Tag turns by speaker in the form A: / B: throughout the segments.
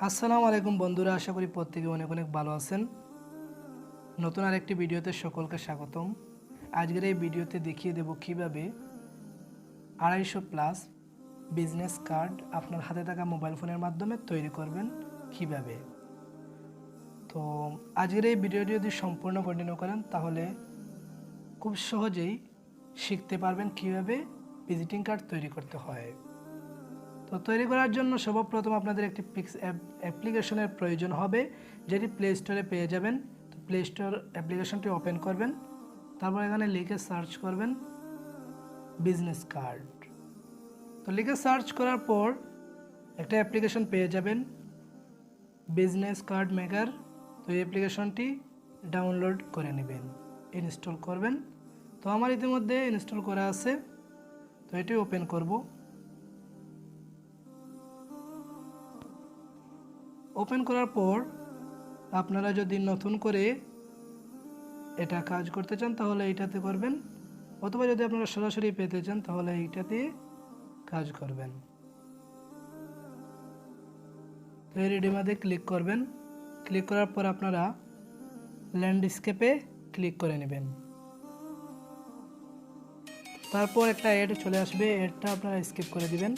A: আসসালামু আলাইকুম বন্ধুরা, আশা করি প্রত্যেকে অনেক অনেক ভালো আছেন। নতুন আরেকটি ভিডিওতে সকলকে স্বাগতম। আজকের এই ভিডিওতে দেখিয়ে দেব কিভাবে 250 প্লাস বিজনেস কার্ড আপনার হাতে থাকা মোবাইল ফোনের মাধ্যমে তৈরি করবেন কিভাবে। তো আজকের এই ভিডিওটি যদি সম্পূর্ণ কন্টিনিউ করেন তাহলে খুব সহজেই শিখতে পারবেন কিভাবে ভিজিটিং কার্ড তৈরি করতে হয়। তো তৈরি করার জন্য সর্বপ্রথম আপনাদের একটি অ্যাপ্লিকেশনের প্রয়োজন হবে, যেটি প্লে স্টোরে পেয়ে যাবেন। তো প্লে স্টোর অ্যাপ্লিকেশনটি ওপেন করবেন, তারপর এখানে লিখে সার্চ করবেন বিজনেস কার্ড। তো লিখে সার্চ করার পর একটা অ্যাপ্লিকেশন পেয়ে যাবেন, বিজনেস কার্ড মেকার। তো এই অ্যাপ্লিকেশনটি ডাউনলোড করে নেবেন, ইনস্টল করবেন। তো আমার ইতিমধ্যে ইনস্টল করা আছে, তো এটি ওপেন করব। ওপেন করার পর আপনারা যদি নতুন করে এটা কাজ করতে চান তাহলে এইটাতে করবেন, অথবা যদি আপনারা সরাসরি পেতে চান তাহলে এইটাতে কাজ করবেন। তো এই রেডিমাতে ক্লিক করবেন। ক্লিক করার পর আপনারা ল্যান্ডস্কেপে ক্লিক করে নেবেন। তারপর একটা অ্যাড চলে আসবে, অ্যাডটা আপনারা স্কিপ করে দিবেন।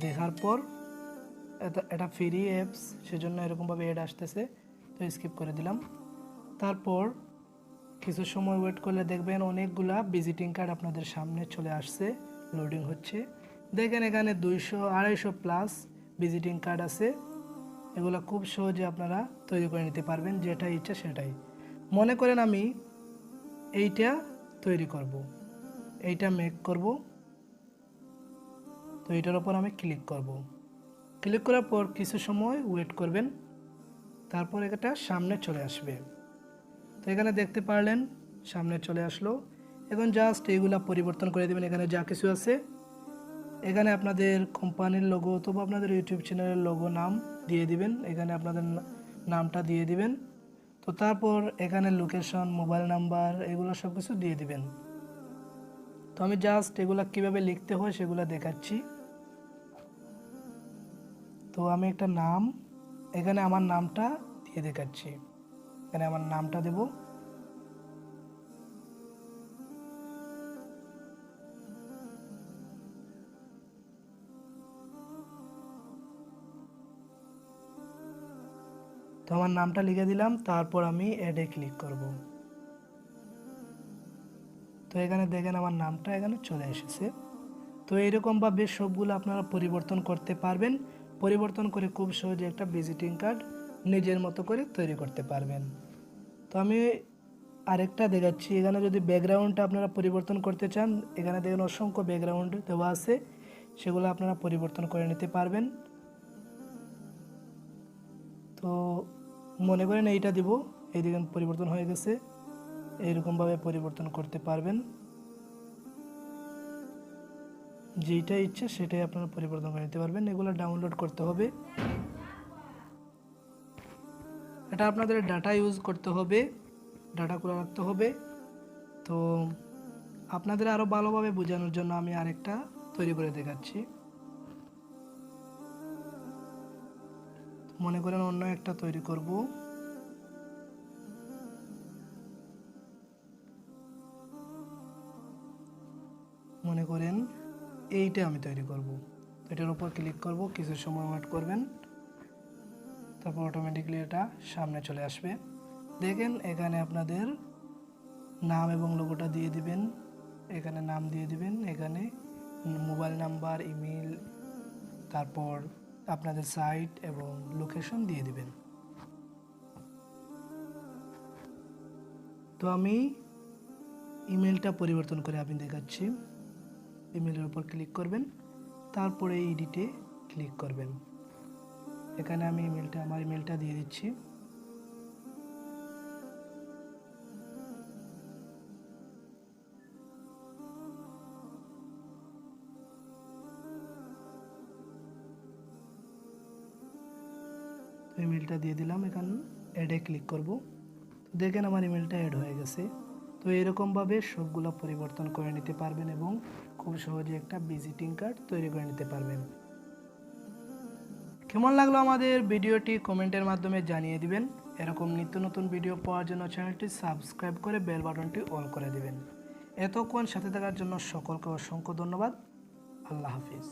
A: দেখার পর এটা ফ্রি অ্যাপস, সেজন্য এরকমভাবে অ্যাড আসতেছে, তো স্কিপ করে দিলাম। তারপর কিছু সময় ওয়েট করলে দেখবেন অনেকগুলা ভিজিটিং কার্ড আপনাদের সামনে চলে আসছে, লোডিং হচ্ছে। দেখেন এখানে 200-250 প্লাস ভিজিটিং কার্ড আছে। এগুলো খুব সহজে আপনারা তৈরি করে নিতে পারবেন, যেটা ইচ্ছা সেটাই। মনে করেন আমি এইটা তৈরি করব, এইটা মেক করব। তো এইটার ওপর আমি ক্লিক করব। ক্লিক করার পর কিছু সময় ওয়েট করবেন, তারপর এটা সামনে চলে আসবে। তো এখানে দেখতে পারলেন সামনে চলে আসলো। এখন জাস্ট এইগুলা পরিবর্তন করে দেবেন। এখানে যা কিছু আছে, এখানে আপনাদের কোম্পানির লোগো অথবা আপনাদের ইউটিউব চ্যানেলের লোগো নাম দিয়ে দিবেন, এখানে আপনাদের নামটা দিয়ে দিবেন। তো তারপর এখানে লোকেশন, মোবাইল নাম্বার, এগুলো সব কিছু দিয়ে দিবেন। তো আমি জাস্ট এগুলা কিভাবে লিখতে হয় সেগুলো দেখাচ্ছি। তো আমি একটা নাম, এখানে আমার নামটা দিয়ে দেখাচ্ছি। এখানে আমার নামটা দেব। তো আমার নামটা লিখে দিলাম, তারপর আমি অ্যাডে ক্লিক করব। তো এখানে দেখেন আমার নামটা এখানে চলে এসেছে। তো এইরকমভাবে সবগুলো আপনারা পরিবর্তন করতে পারবেন। পরিবর্তন করে খুব সহজে একটা ভিজিটিং কার্ড নিজের মতো করে তৈরি করতে পারবেন। তো আমি আরেকটা দেখাচ্ছি। এখানে যদি ব্যাকগ্রাউন্ডটা আপনারা পরিবর্তন করতে চান, এখানে দেখেন অসংখ্য ব্যাকগ্রাউন্ড দেওয়া আছে, সেগুলো আপনারা পরিবর্তন করে নিতে পারবেন। তো মনে করেন এইটা দিব, এই দেখেন পরিবর্তন হয়ে গেছে। এইরকমভাবে পরিবর্তন করতে পারবেন, যেইটা ইচ্ছে সেটাই আপনারা পরিবর্তন করে নিতে পারবেন। এগুলো ডাউনলোড করতে হবে, এটা আপনাদের ডাটা ইউজ করতে হবে, ডাটা করে রাখতে হবে। তো আপনাদের আরও ভালোভাবে বোঝানোর জন্য আমি আরেকটা তৈরি করে দেখাচ্ছি। মনে করেন অন্য একটা তৈরি করব। মনে করেন এইটা আমি তৈরি করব। তো এটার উপর ক্লিক করব, কিছু সময় ওয়েট করবেন, তারপর অটোমেটিকলি এটা সামনে চলে আসবে। দেখেন এখানে আপনাদের নাম এবং লোগোটা দিয়ে দিবেন, এখানে নাম দিয়ে দিবেন, এখানে মোবাইল নাম্বার, ইমেল, তারপর আপনাদের সাইট এবং লোকেশন দিয়ে দিবেন। তো আমি ইমেলটা পরিবর্তন করে আমি দেখাচ্ছি। ইমেলের উপর ক্লিক করবেন, তারপরে এডিটে ক্লিক করবেন। এখানে আমি আমার ইমেলটা দিয়ে দিচ্ছি। তো ইমেলটা দিয়ে দিলাম, এখানে অ্যাডে ক্লিক করব। তো দেখেন আমার ইমেলটা অ্যাড হয়ে গেছে। তো এরকমভাবে সবগুলো পরিবর্তন করে নিতে পারবেন এবং খুব সহজে একটা ভিজিটিং কার্ড তৈরি করে নিতে পারবেন। কেমন লাগলো আমাদের ভিডিওটি কমেন্টের মাধ্যমে জানিয়ে দিবেন। এরকম নিত্য নতুন ভিডিও পাওয়ার জন্য চ্যানেলটি সাবস্ক্রাইব করে বেল বাটনটি অল করে দিবেন। এতক্ষণ সাথে থাকার জন্য সকলকে অসংখ্য ধন্যবাদ। আল্লাহ হাফিজ।